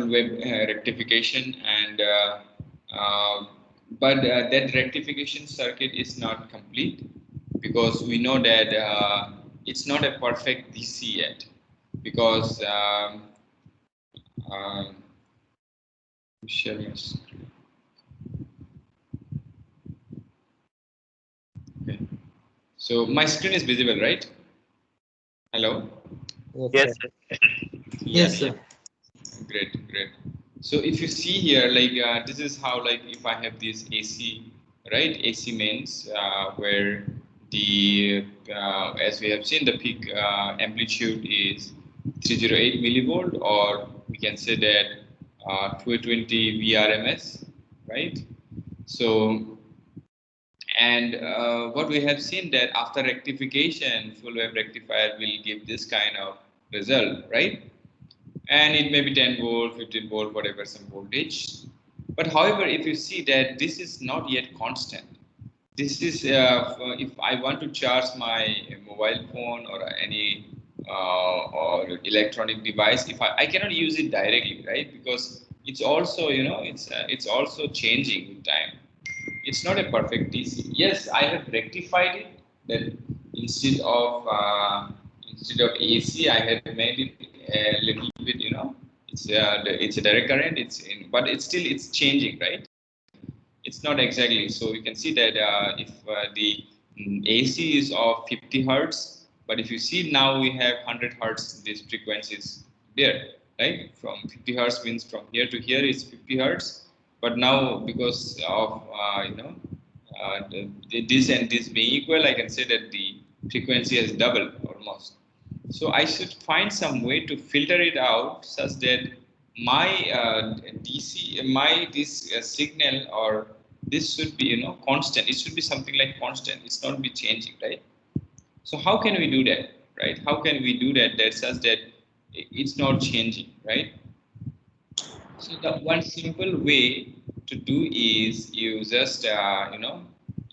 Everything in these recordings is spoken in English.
full wave rectification, and but that rectification circuit is not complete, because we know that it's not a perfect DC yet, because share my screen. Okay. So my screen is visible, right? Hello? Yes, Yes. sir. Yes, sir. Great, great. So if you see here, like this is how, like if I have this AC, right? AC mains where the as we have seen, the peak amplitude is 308 millivolt, or we can say that 220 VRMS, right? So, and what we have seen, that after rectification, full wave rectifier will give this kind of result, right? And it may be 10 volt, 15 volt, whatever, some voltage. But however, if you see that this is not yet constant, this is if I want to charge my mobile phone or any or electronic device, if I cannot use it directly, right? Because it's also, it's also changing with time. It's not a perfect DC. Yes, I have rectified it, that instead of AC, I had made it a little bit, it's a direct current. But it's still, it's changing, right? It's not exactly. So you can see that if the AC is of 50 hertz, but if you see now we have 100 hertz, this frequency is there, right? From 50 hertz means from here to here is 50 hertz, but now because of this and this being equal, I can say that the frequency has doubled almost. So I should find some way to filter it out such that my DC, my this signal, or this should be, constant. It should be something like constant. It's not be changing, right? So how can we do that, right? How can we do that? That such that it's not changing, right? So the one simple way to do is you just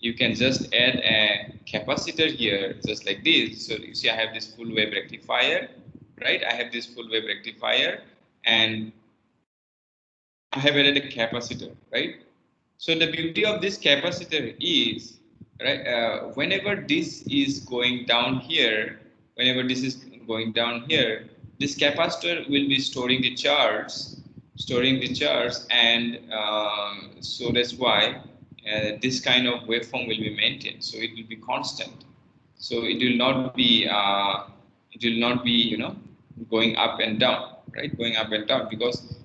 you can just add a capacitor here, just like this. So you see, I have this full wave rectifier, right? I have this full wave rectifier, and I have added a capacitor, right? So the beauty of this capacitor is, right, whenever this is going down here, whenever this is going down here, this capacitor will be storing the charge, and so that's why this kind of waveform will be maintained. So it will be constant. So it will not be, going up and down, right? Going up and down, because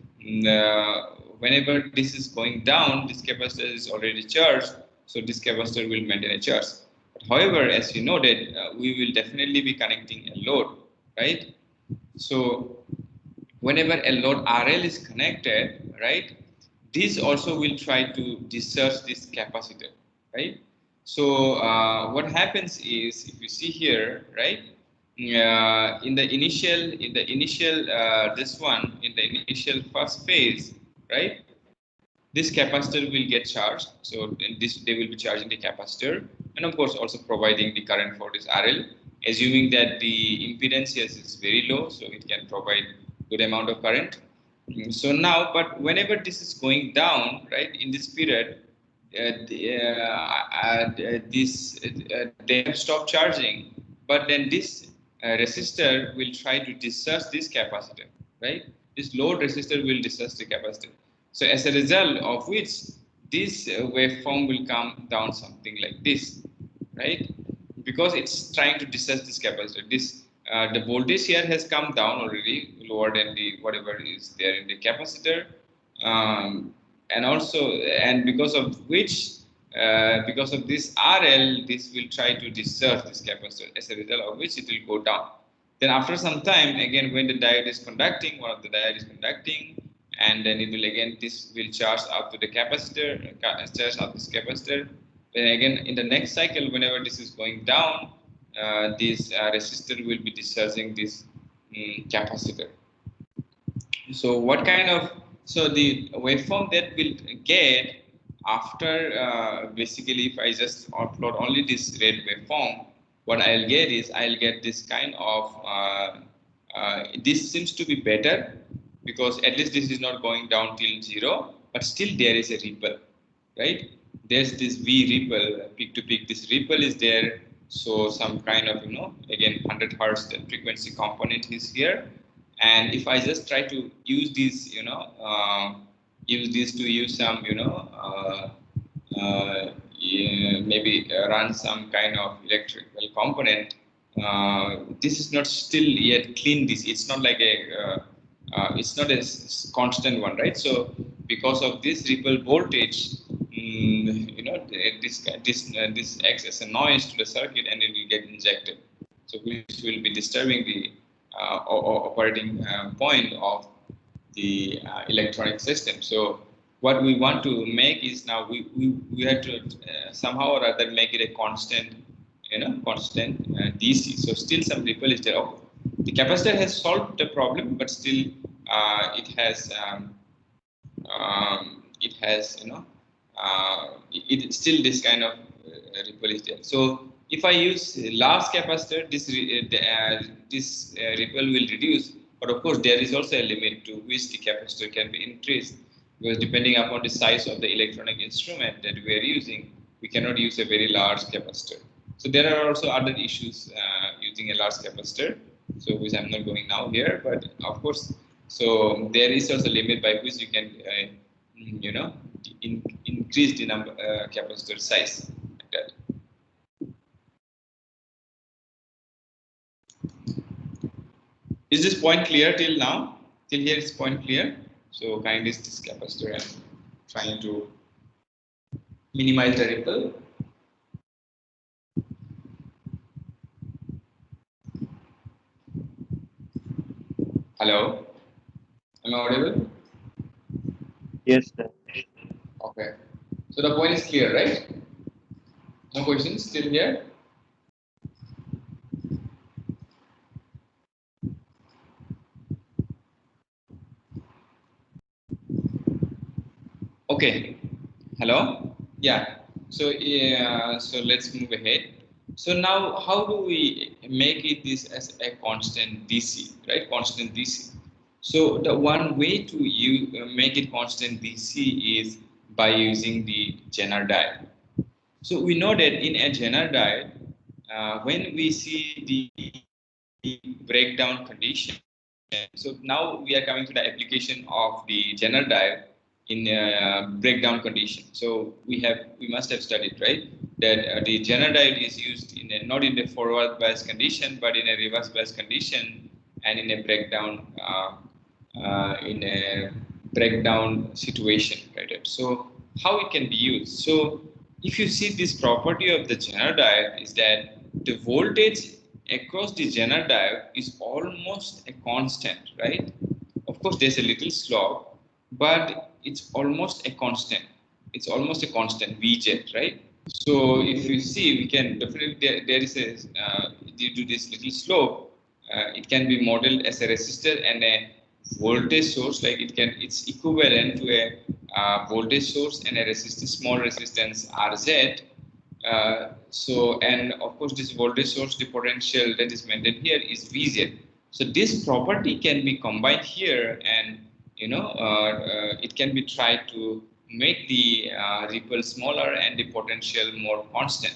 whenever this is going down, this capacitor is already charged, so this capacitor will maintain a charge. But however, as you know that we will definitely be connecting a load, right? So whenever a load RL is connected, right, this also will try to discharge this capacitor, right? So what happens is, if you see here, right, in the initial in the initial first phase, right, this capacitor will get charged. So in this, they will be charging the capacitor, and of course also providing the current for this RL, assuming that the impedance here is very low, so it can provide good amount of current. So now, but whenever this is going down, right, in this period, they have stopped charging, but then this resistor will try to discharge this capacitor, right? This load resistor will discharge the capacitor. So as a result of which, this waveform will come down something like this, right? Because it's trying to discharge this capacitor. This the voltage here has come down already, lower than the whatever is there in the capacitor, and also, and because of which, because of this RL, this will try to discharge this capacitor. As a result of which, it will go down. Then after some time, again, when the diode is conducting, one of the diode is conducting, and then it will again, this will charge up to the capacitor, charge up this capacitor. Then again, in the next cycle, whenever this is going down, this resistor will be discharging this capacitor. So what kind of, so the waveform that will get after, basically, if I just upload only this red waveform, what I'll get is, I'll get this kind of, this seems to be better, because at least this is not going down till 0, but still there is a ripple, right? There's this V ripple, peak to peak. This ripple is there, so some kind of, again 100 hertz, the frequency component is here. And if I just try to use this, use some, yeah, maybe run some kind of electrical component. This is not still yet clean. It's not like it's not a constant one, right? So because of this ripple voltage, this acts as a noise to the circuit, and it will get injected. So which will be disturbing the operating point of the electronic system. So what we want to make is, now we have to somehow or other make it a constant, constant DC. So still some ripple is there. Okay. The capacitor has solved the problem, but still it has, it still this kind of ripple is there. So if I use large capacitor, this ripple will reduce. But of course, there is also a limit to which the capacitor can be increased, because depending upon the size of the electronic instrument that we are using, we cannot use a very large capacitor. So there are also other issues using a large capacitor, so which I'm not going now here. But of course, so there is also a limit by which you can, increase the number capacitor size, like that. Is this point clear till now? Till here is point clear. So kind is this capacitor and trying to minimize the ripple. Hello, am I audible? Yes, sir. Okay. So the point is clear, right? No questions still here? Okay. Hello? Yeah. So so let's move ahead. So now, how do we make it this as a constant DC, right? Constant DC. So the one way to make it constant DC is by using the Zener diode. So we know that in a Zener diode, when we see the breakdown condition, so now we are coming to the application of the Zener diode in a breakdown condition. So we must have studied, right, that the Zener diode is used in not in a forward bias condition, but in a reverse bias condition, and in a breakdown situation, right? So how it can be used? So if you see, this property of the Zener diode is that the voltage across the Zener diode is almost a constant, right? Of course, there's a little slope, but it's almost a constant. It's almost a constant Vz, right? So if you see, we can definitely, there is a due to this little slope, it can be modeled as a resistor and a voltage source. Like it's equivalent to a voltage source and a resistance, small resistance Rz. And of course, this voltage source, the potential that is maintained here is Vz. So this property can be combined here, and it can be tried to make the ripple smaller and the potential more constant.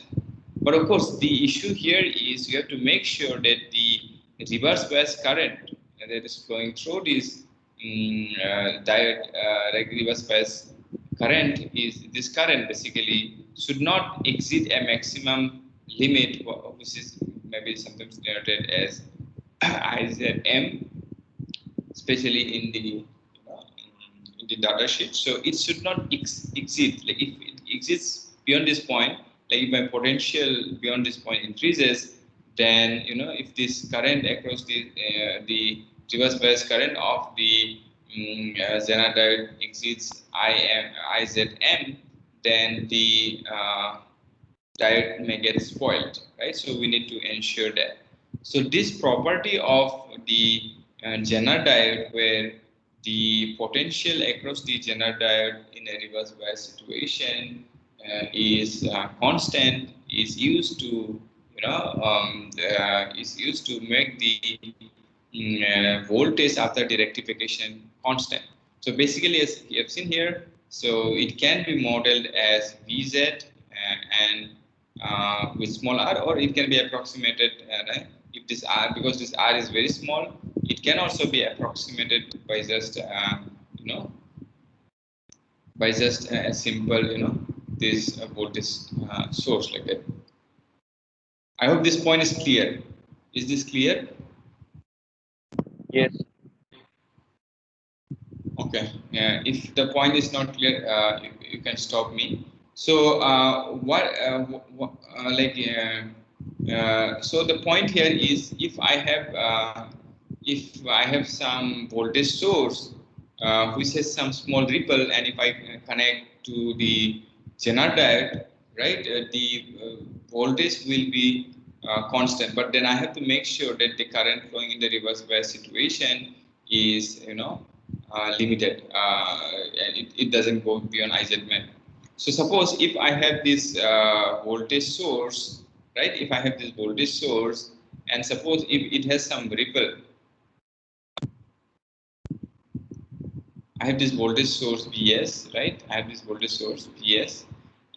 But of course, the issue here is you have to make sure that the reverse bias current that is flowing through this diode, like reverse bias current, is this current basically should not exceed a maximum limit, which is maybe sometimes denoted as IZM, especially in the data sheet. So it should not exceed. Like if it exceeds beyond this point, like if my potential beyond this point increases, then if this current across the reverse bias current of the Zener diode exceeds IZM, then the diode may get spoiled, right? So we need to ensure that. So this property of the Zener diode, where the potential across the Zener diode in a reverse bias situation is constant, is used to make the voltage after the rectification constant. So basically, as you have seen here, so it can be modeled as Vz and with small r, or it can be approximated right? If this r, because this r is very small, it can also be approximated by just you know, by just a simple, you know, this voltage source like that. I hope this point is clear. Is this clear? Yes. Okay. If the point is not clear, you can stop me. So so the point here is, if I have some voltage source which has some small ripple, and if I connect to the Zener diode, right, the voltage will be constant. But then I have to make sure that the current flowing in the reverse bias situation is, you know, limited, and it doesn't go beyond Izmin. So suppose if I have this voltage source, right? If I have this voltage source, and suppose if it has some ripple, I have this voltage source Vs, right? I have this voltage source Vs,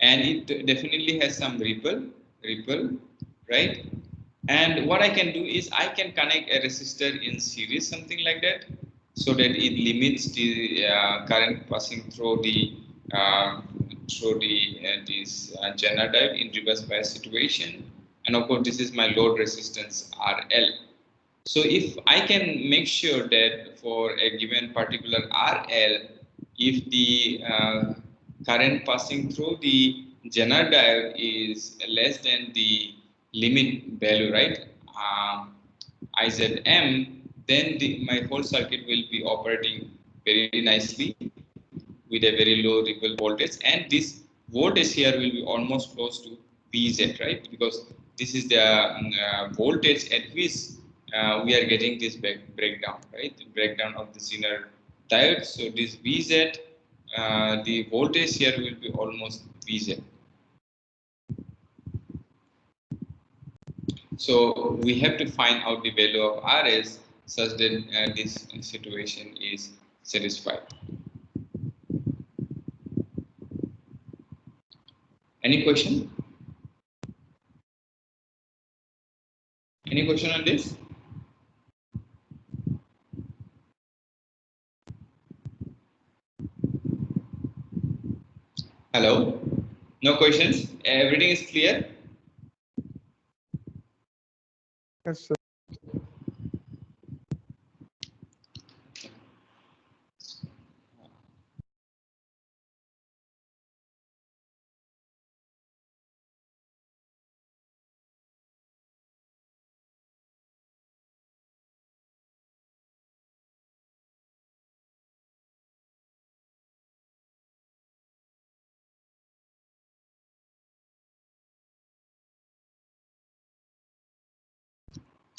and it definitely has some ripple, right? And what I can do is I can connect a resistor in series, something like that, so that it limits the current passing through the this Zener diode in reverse bias situation. And of course, this is my load resistance RL. So if I can make sure that for a given particular RL, if the current passing through the Zener diode is less than the limit value, right, IZM, then my whole circuit will be operating very nicely with a very low ripple voltage, and this voltage here will be almost close to Vz, right? Because this is the voltage at which we are getting this breakdown, right? The breakdown of the Zener diode. So this Vz, the voltage here will be almost Vz. So we have to find out the value of Rs such that this situation is satisfied. Any question? Any question on this? Hello? No questions? Everything is clear? Yes, sir.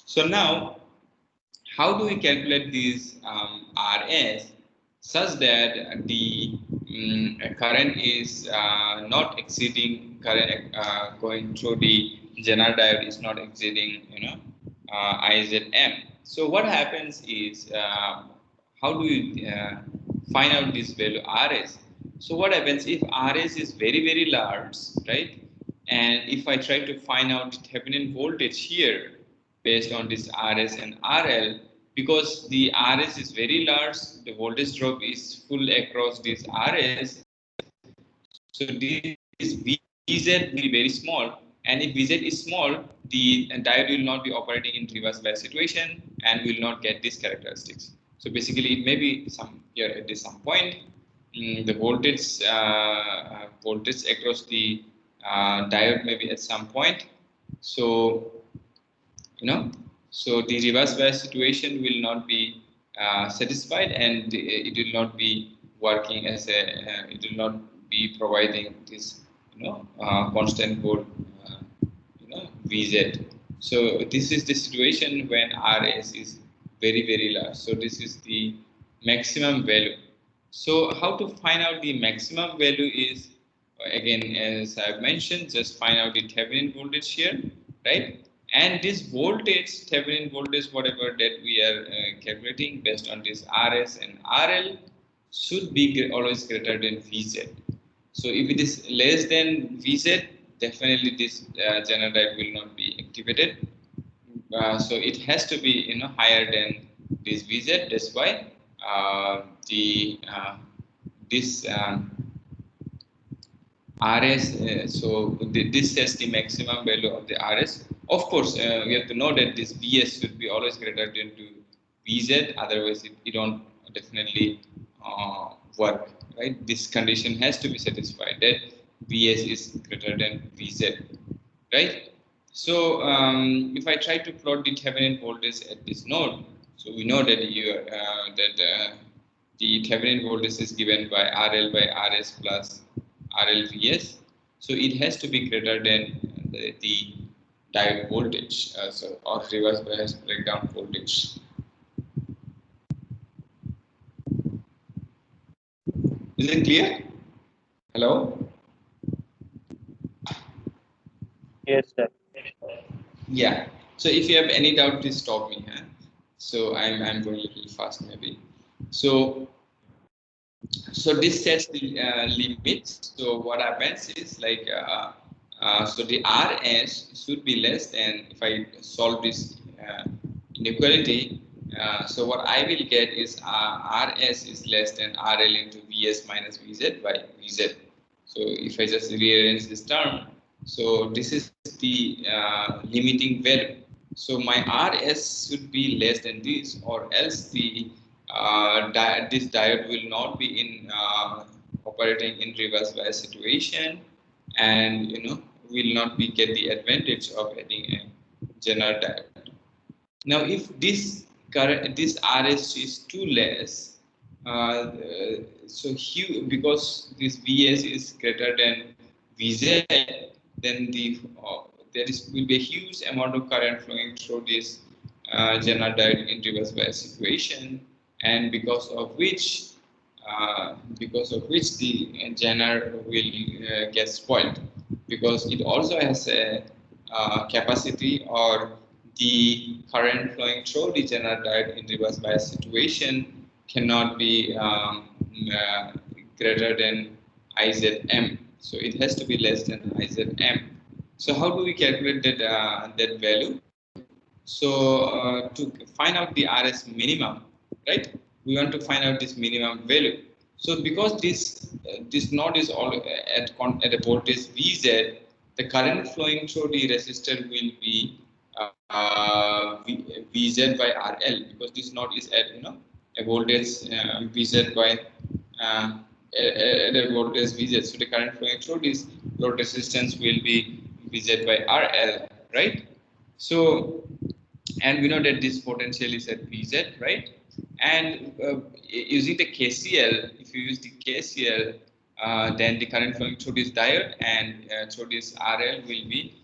So now, how do we calculate these RS such that the current is not exceeding current going through the Zener diode is not exceeding, you know, IZM. So what happens is, how do you find out this value RS? So what happens if RS is very large, right? And if I try to find out the Thevenin voltage here based on this RS and RL, because the RS is very large, the voltage drop is full across this RS. So this Vz will be very small, and if Vz is small, the diode will not be operating in reverse bias situation and will not get these characteristics. So basically, it may be some here at this some point, the voltage across the diode may be at some point. So, you know, so the reverse bias situation will not be satisfied, and it will not be working as a it will not be providing this, you know, constant load, you know, Vz. So this is the situation when Rs is very large. So this is the maximum value. So how to find out the maximum value is, again, as I've mentioned, just find out the Thevenin voltage here, right? And this voltage, Thevenin voltage, whatever that we are calculating based on this RS and RL, should be always greater than VZ. So if it is less than VZ, definitely this general diode will not be activated. So it has to be higher than this VZ. That's why the this RS, this sets the maximum value of the RS. Of course, we have to know that this VS should be always greater than to VZ, otherwise it don't definitely work, right? This condition has to be satisfied that VS is greater than VZ, right? So if I try to plot the Thevenin voltage at this node, so we know that the Thevenin voltage is given by RL by RS plus RLVS. So it has to be greater than the diode voltage, or reverse bias breakdown voltage. Is it clear? Hello? Yes, sir. Yeah. So if you have any doubt, please stop me. Huh? So I'm going a little fast maybe. So this sets the limits. So what happens is like so the RS should be less than, if I solve this inequality. So what I will get is RS is less than RL into VS minus VZ by VZ. So if I just rearrange this term, so this is the limiting value. So my RS should be less than this, or else the this diode will not be in operating in reverse bias situation, and will not be get the advantage of adding a general diode. Now, if this RS is too less, so because this VS is greater than VZ, then there will be a huge amount of current flowing through this general diode in reverse bias situation, and because of which the genre will get spoiled, because it also has a capacity, or the current flowing through the general diode in reverse bias situation cannot be greater than IZM. So it has to be less than IZM. So how do we calculate that value? So to find out the RS minimum, right? We want to find out this minimum value. So because this node is all at a voltage VZ, the current flowing through the resistor will be VZ by RL, because this node is at a voltage VZ by a voltage VZ. So the current flowing through this load resistance will be VZ by RL, right? So, and we know that this potential is at VZ, right? And using the KCL, if you use the KCL, then the current flowing through this diode and through this RL will be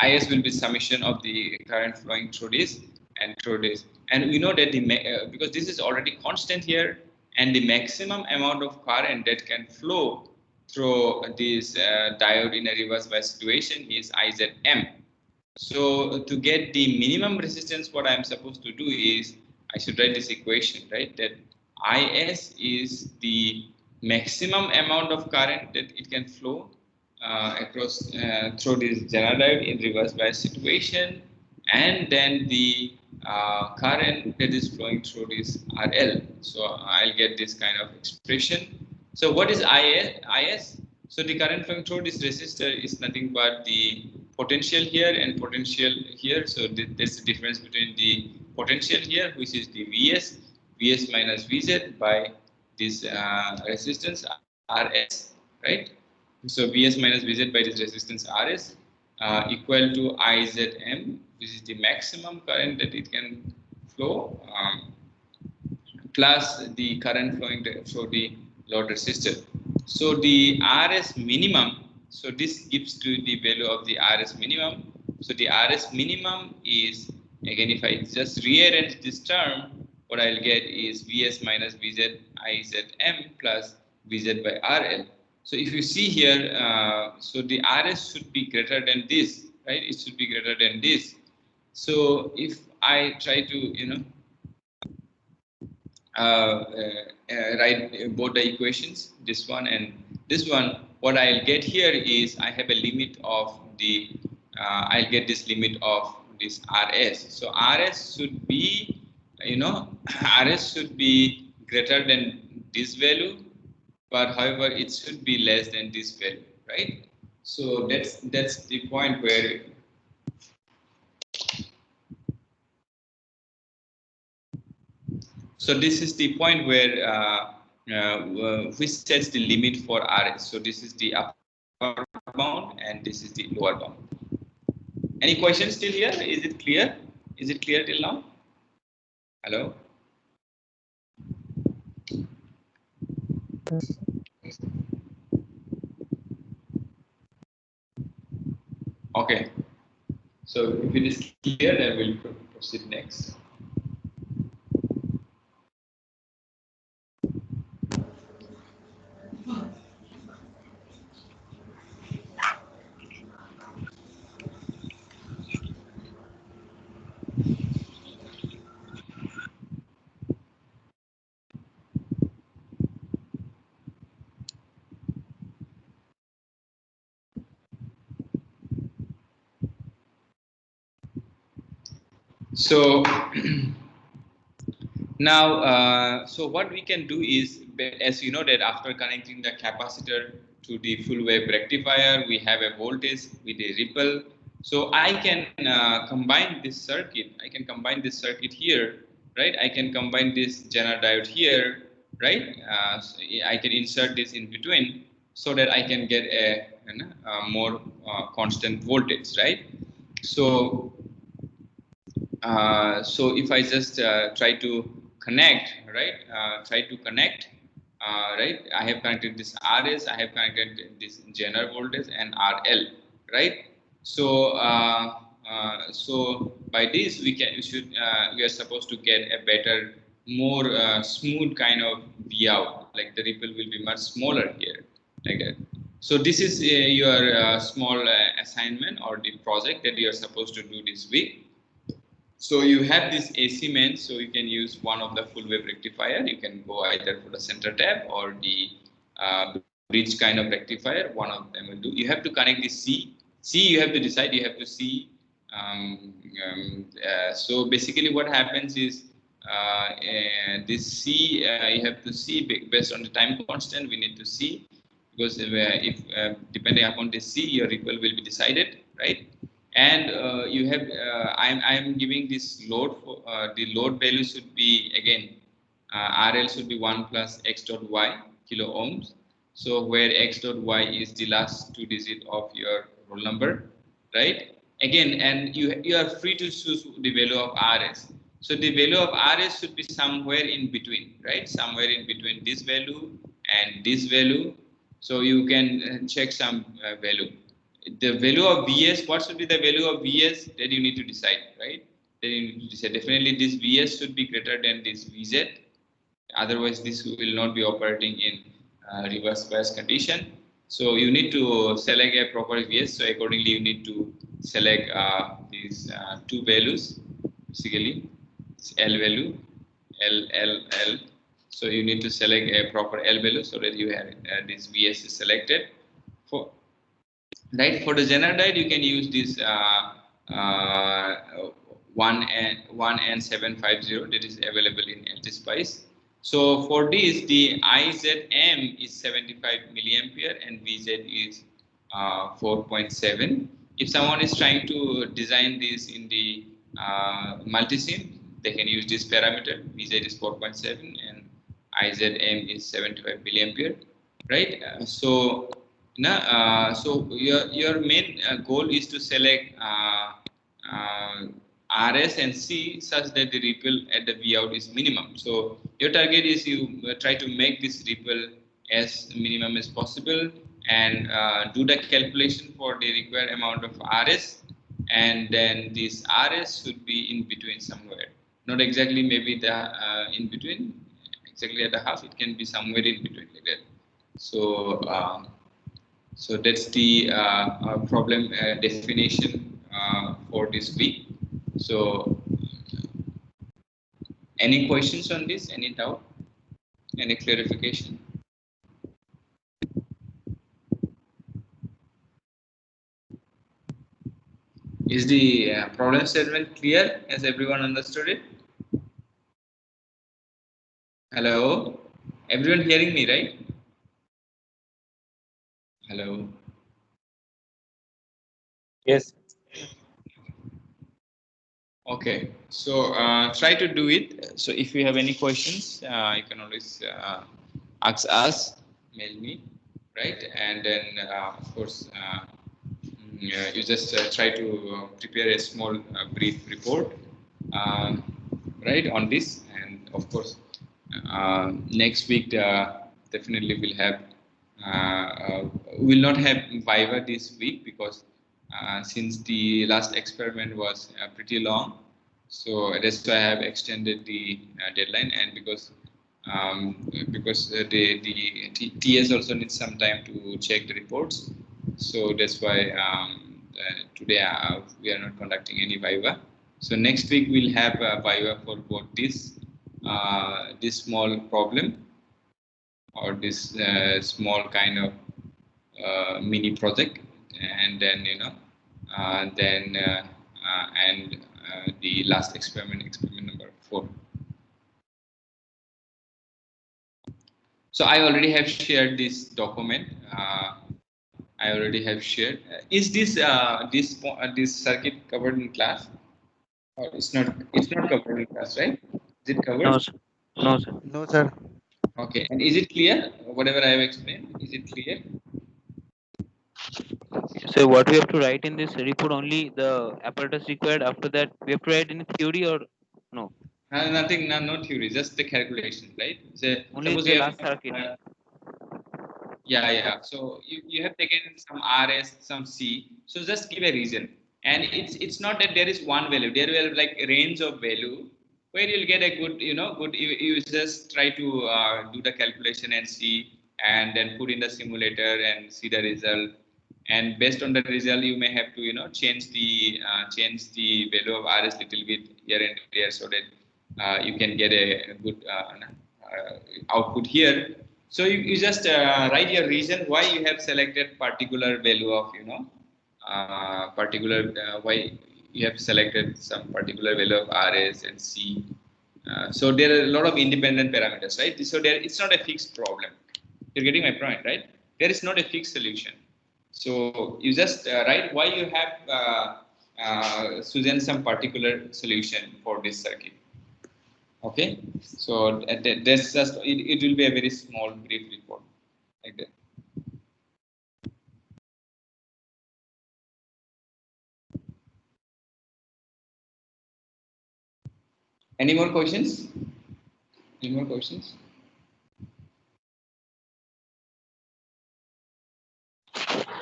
IS will be summation of the current flowing through this and through this. And we know that because this is already constant here, and the maximum amount of current that can flow through this diode in a reverse bias situation is IZM. So to get the minimum resistance, what I'm supposed to do is I should write this equation, right? That IS is the maximum amount of current that it can flow across through this general diode in reverse bias situation, and then the current that is flowing through this RL. So I'll get this kind of expression. So what is IS? So the current flowing through this resistor is nothing but the potential here and potential here. So there's the difference between the potential here, which is the VS minus VZ, by this resistance RS, right? So VS minus VZ by this resistance RS equal to IZM, which is the maximum current that it can flow, plus the current flowing through the load resistor. So the RS minimum, so this gives to the value of the RS minimum. So the RS minimum is, again, if I just rearrange this term, what I'll get is VS minus VZ IZM plus VZ by RL. So if you see here, so the RS should be greater than this. right? It should be greater than this. So if I try to write both the equations, this one and this one, what I'll get here is I have a limit of the I'll get this limit of this RS. So RS should be RS should be greater than this value, but however it should be less than this value, right? So that's the point where so this is the point where which sets the limit for RS. So this is the upper bound and this is the lower bound. Any questions still here? Is it clear? Is it clear till now? Hello? Yes. Okay. So if it is clear, then we'll proceed next. So now, so what we can do is, as you know that after connecting the capacitor to the full wave rectifier, we have a voltage with a ripple. So I can combine this circuit. I can combine this circuit here, right? I can combine this Zener diode here, right? So I can insert this in between so that I can get a more constant voltage, right? So so if I just try to connect, right? Right? I have connected this RS, I have connected this Zener voltage and RL, right? So so by this we are supposed to get a better, more smooth kind of V out. Like the ripple will be much smaller here, like that. So this is your small assignment or the project that you are supposed to do this week. So you have this AC main, so you can use one of the full wave rectifier. You can go either for the center tap or the bridge kind of rectifier. One of them will do. You have to connect the C. C you have to decide. You have to see. So basically, what happens is this C you have to see based on the time constant. We need to see because if depending upon the C, your ripple will be decided, right? And you have I'm giving this load for the load value should be again RL should be 1 plus x dot y kilo ohms. So where x dot y is the last two digit of your roll number, right? Again, and you are free to choose the value of RS. So the value of RS should be somewhere in between, right? Somewhere in between this value and this value. So you can check some value. The value of Vs, what should be the value of Vs that you need to decide, right? Then you need to decide. Definitely this Vs should be greater than this Vz. Otherwise, this will not be operating in reverse bias condition. So you need to select a proper Vs. So accordingly, you need to select these two values, basically L value, L. So you need to select a proper L value so that you have this Vs is selected. Right, for the Zener diode, you can use this 1N750 that is available in LTSpice. So for this, the IZM is 75 milliampere and VZ is 4.7. If someone is trying to design this in the multisim, they can use this parameter. VZ is 4.7 and IZM is 75 milliampere, right? So your main goal is to select RS and C such that the ripple at the V out is minimum. So your target is you try to make this ripple as minimum as possible and do the calculation for the required amount of RS, and then this RS should be in between somewhere. Not exactly maybe the in between, exactly at the half. It can be somewhere in between like that. So. So that's the problem definition for this week. So, any questions on this? Any doubt? Any clarification? Is the problem statement clear? Has everyone understood it? Hello? Everyone hearing me, right? Hello? Yes. Okay, so try to do it. So if you have any questions, you can always ask us, mail me, right? And then of course, you just try to prepare a small brief report, right, on this. And of course, next week definitely we'll have. We will not have Viva this week because since the last experiment was pretty long, so that's why I have extended the deadline, and because the TS also needs some time to check the reports, so that's why today we are not conducting any Viva. So next week we'll have Viva for both this small problem or this small kind of mini project, and then the last experiment number 4. So I already have shared this document. I already have shared. Is this circuit covered in class? Or it's not? It's not covered in class, right? Is it covered? No, sir. No, sir. No, sir. Okay. And is it clear? Whatever I have explained, is it clear? So what we have to write in this report, only the apparatus required. After that, we have to write in theory or no? Nothing, no theory, just the calculation, right? So Only suppose the you have, last circuit. yeah. So you have taken some RS, some C. So just give a reason, and it's not that there is one value. There will like a range of value where you'll get a good, good. You just try to do the calculation and see, and then put in the simulator and see the result. And based on the result, you may have to change the value of RS little bit here and there so that you can get a good output here. So you just write your reason why you have selected particular value of particular why you have selected some particular value of RS and C. So there are a lot of independent parameters, right? So it's not a fixed problem. You're getting my point, right? There is not a fixed solution. So you just write why you have chosen some particular solution for this circuit. Okay, so that's just it will be a very small brief report like that. Any more questions? Any more questions?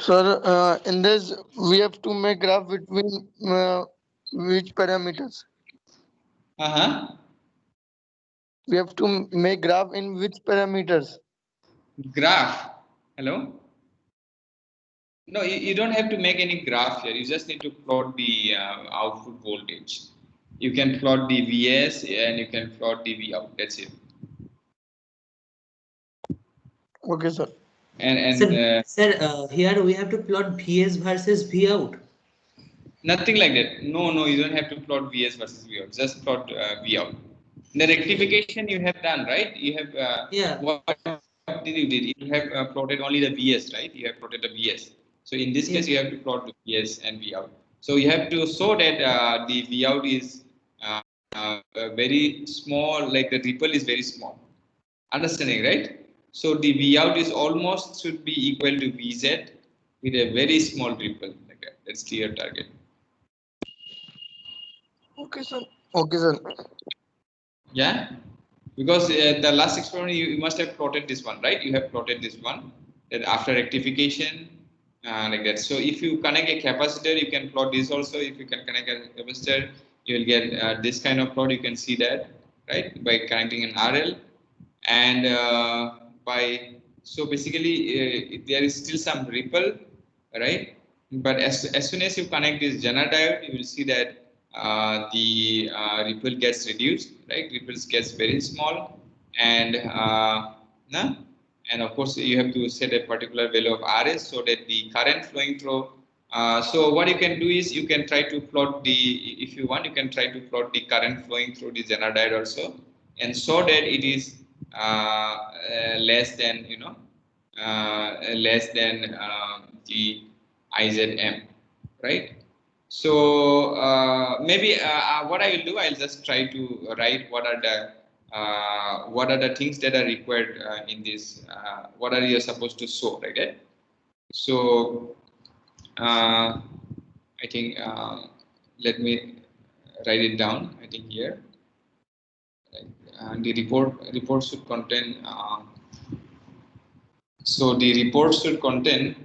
Sir, in this, we have to make graph between which parameters? Uh-huh. We have to make graph in which parameters? Graph. Hello? No, you don't have to make any graph here. You just need to plot the output voltage. You can plot the VS and you can plot the V out. That's it. Okay, sir. Sir, here we have to plot VS versus V out. Nothing like that. No, you don't have to plot VS versus V out. Just plot V out. The rectification you have done, right? You have Yeah. What did you did? You have plotted only the VS, right? You have plotted the VS. So in this case, you have to plot the VS and V out. So you have to show that the V out is very small, like the ripple is very small. Understanding, right? So the V out is almost should be equal to VZ with a very small ripple like that. That's your target. Okay, sir. Okay, sir. Yeah, because the last experiment you must have plotted this one, right? You have plotted this one. Then after rectification, like that. So if you connect a capacitor, you can plot this also. If you can connect a capacitor, you will get this kind of plot. You can see that, right? By connecting an RL, and so basically there is still some ripple, right? But as soon as you connect this Zener diode, you will see that the ripple gets reduced, right? Ripples gets very small, and no? And of course you have to set a particular value of RS so that the current flowing through. So what you can do is you can try to plot the, if you want, you can try to plot the current flowing through the Zener diode also, and so that it is less than, you know, less than the IZM, right? So maybe what I will do, I'll just try to write what are the things that are required in this. What are you supposed to show, right? So I think let me write it down. I think here, the report should contain. So the report should contain.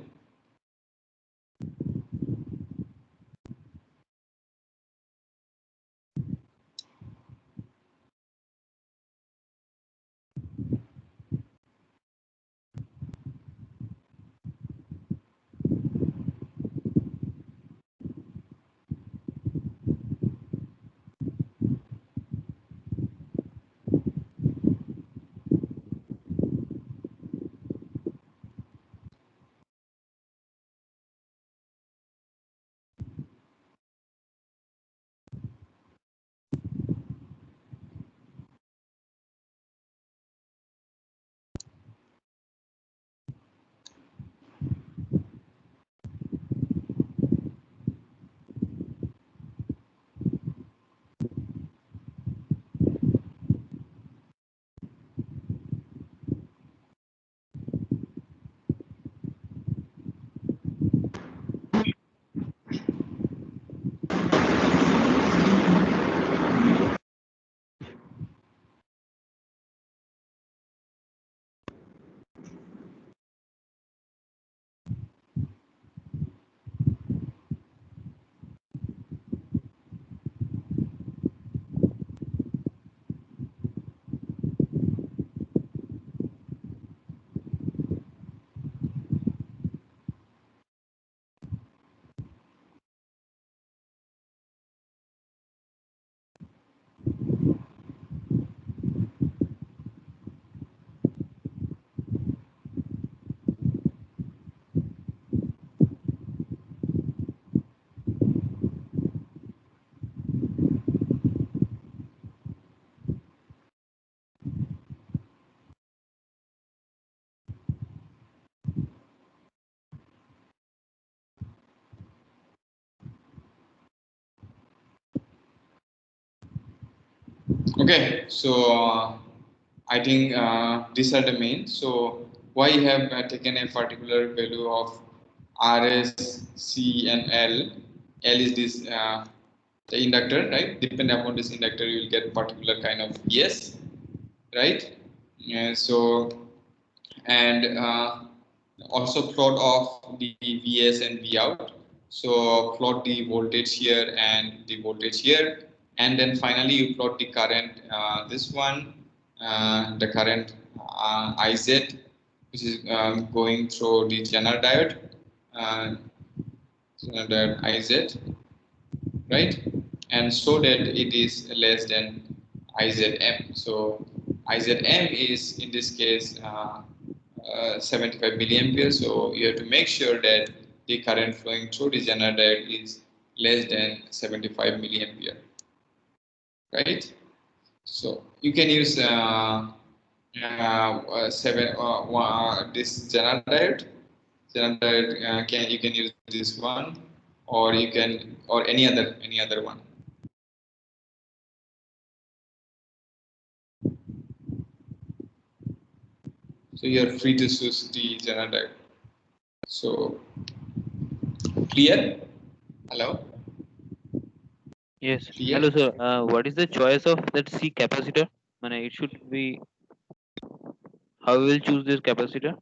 Okay, so I think these are the main. So why you have taken a particular value of RS, C, and L. L is this the inductor, right? Depending upon this inductor, you will get particular kind of ES, right? So and also plot of the Vs and V out. So plot the voltage here and the voltage here, and then finally you plot the current. This one, the current Iz, which is going through the Zener diode, Iz, right? And so that it is less than IZM. So IZM is in this case 75 milliampere. So you have to make sure that the current flowing through the Zener diode is less than 75 milliampere, right? So you can use this Zener diode. Zener diode you can use this one, or you can, or any other one. So you are free to choose the Zener diode. So clear? Hello? Yes. Clear? Hello, sir. What is the choice of that C capacitor? It should be, how we will choose this capacitor?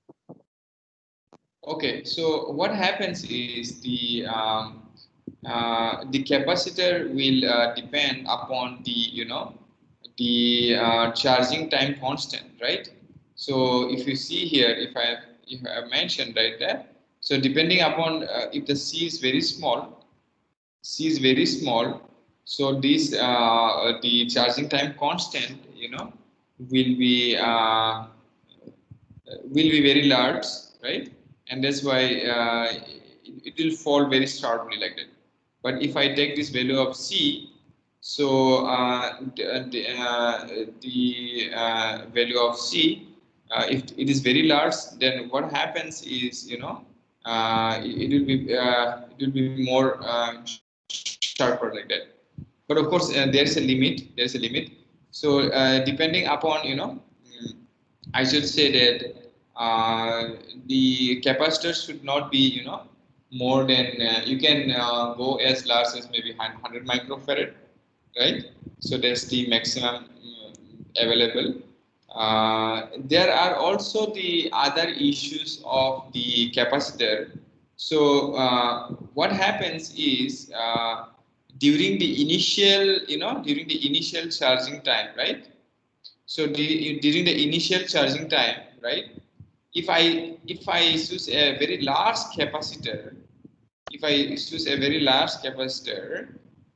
Okay, so what happens is the capacitor will depend upon the charging time constant, right? So if you see here, if I have mentioned right there, So depending upon if the C is very small, so this the charging time constant, will be very large, right? And that's why it will fall very sharply like that. But if I take this value of C, so the value of C, if it is very large, then what happens is, it will be more sharper like that. But of course, there's a limit. So depending upon, I should say that the capacitor should not be, more than, you can go as large as maybe 100 microfarad, right? So that's the maximum available. There are also the other issues of the capacitor. So what happens is, during the initial charging time, right? So during the initial charging time, right? If I choose a very large capacitor,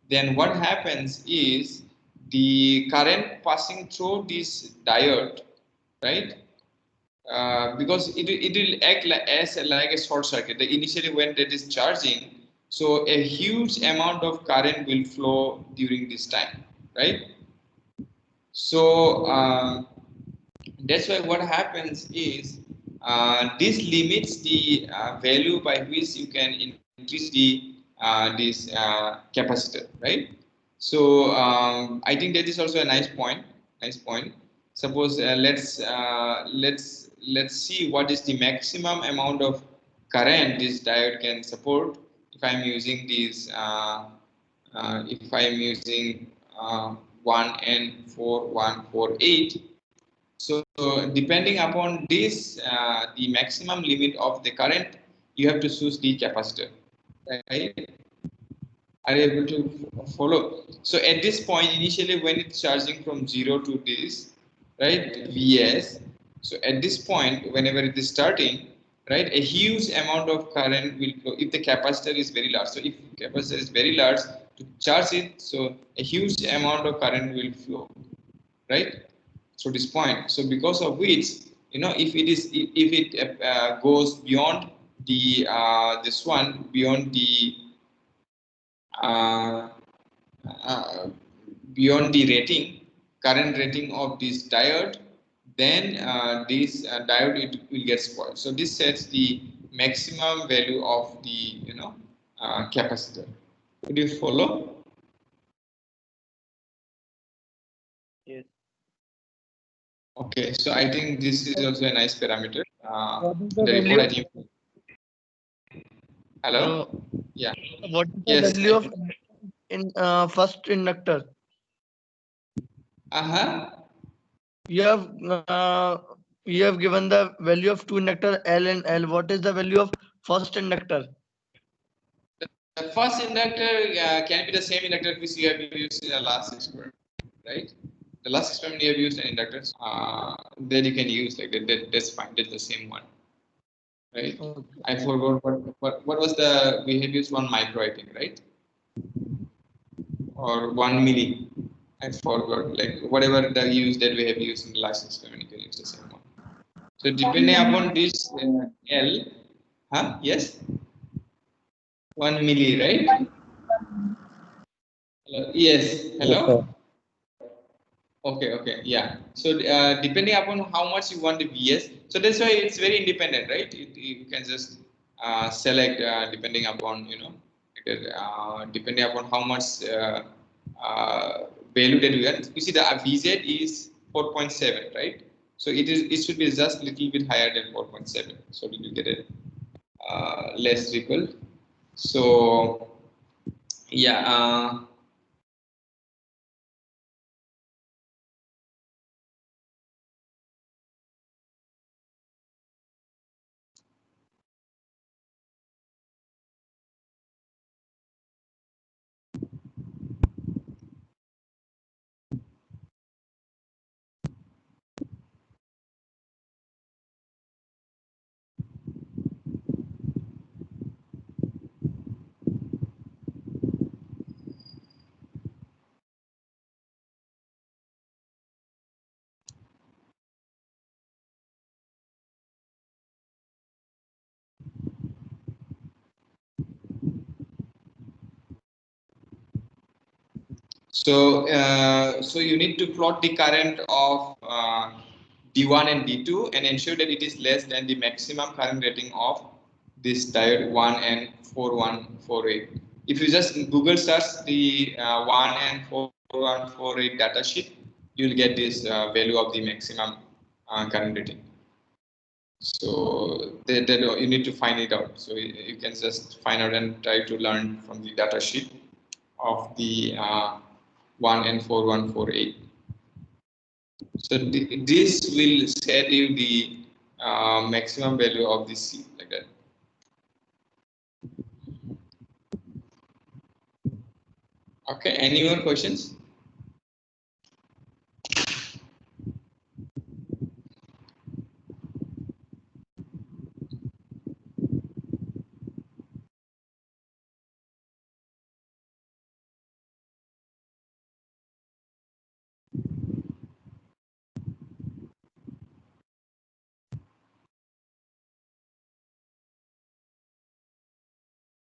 then what happens is the current passing through this diode, right? Because it will act like a short circuit. Initially, when it is charging, so a huge amount of current will flow during this time, right? So that's why what happens is, this limits the value by which you can increase the this capacitor, right? So I think that is also a nice point. Suppose let's see what is the maximum amount of current this diode can support if I'm using these. If I'm using 1N4148. So depending upon this, the maximum limit of the current, you have to choose the capacitor, right? Are you able to follow? So at this point, initially when it's charging from 0 to this, right, Vs. So at this point, whenever it is starting, right, a huge amount of current will flow if the capacitor is very large. So if capacitor is very large, to charge it, so a huge amount of current will flow, right? So this point. So because of which, if it goes beyond the this one, beyond the uh, uh, beyond the current rating of this diode, then this diode it will get spoiled. So this sets the maximum value of the capacitor. Could you follow? Yes. Okay, so I think this is also a nice parameter. What is the The report, I value? think. Hello. Yeah. What is the Yes. value of in first inductor? You have uh, you have given the value of two inductor L and L. What is the value of first inductor? The first inductor can be the same inductor which you have used in the last experiment, right? The last experiment you have used an inductor, that you can use like that. That's fine. That's the same one, right? Okay. I forgot what was the, we have used 1 micro, I think, right? Or 1 milli. I forgot. Like whatever the use that we have used in the last experiment, you can use the same one. So depending upon this L, yes, 1 milli, right? Hello? Yes. Hello. Okay, yeah. So depending upon how much you want the VS, so that's why it's very independent, right? You can just select depending upon depending upon how much value that you want. You see the VZ is 4.7, right? So it should be just a little bit higher than 4.7, so we will get a less ripple. So yeah. So, so you need to plot the current of D1 and D2 and ensure that it is less than the maximum current rating of this diode 1N4148. If you just Google search the 1N4148 data sheet, you will get this value of the maximum current rating. So that you need to find it out. So you can just find out and try to learn from the data sheet of the 1N4148. So this will set you the maximum value of the C, like that. Okay, any more questions?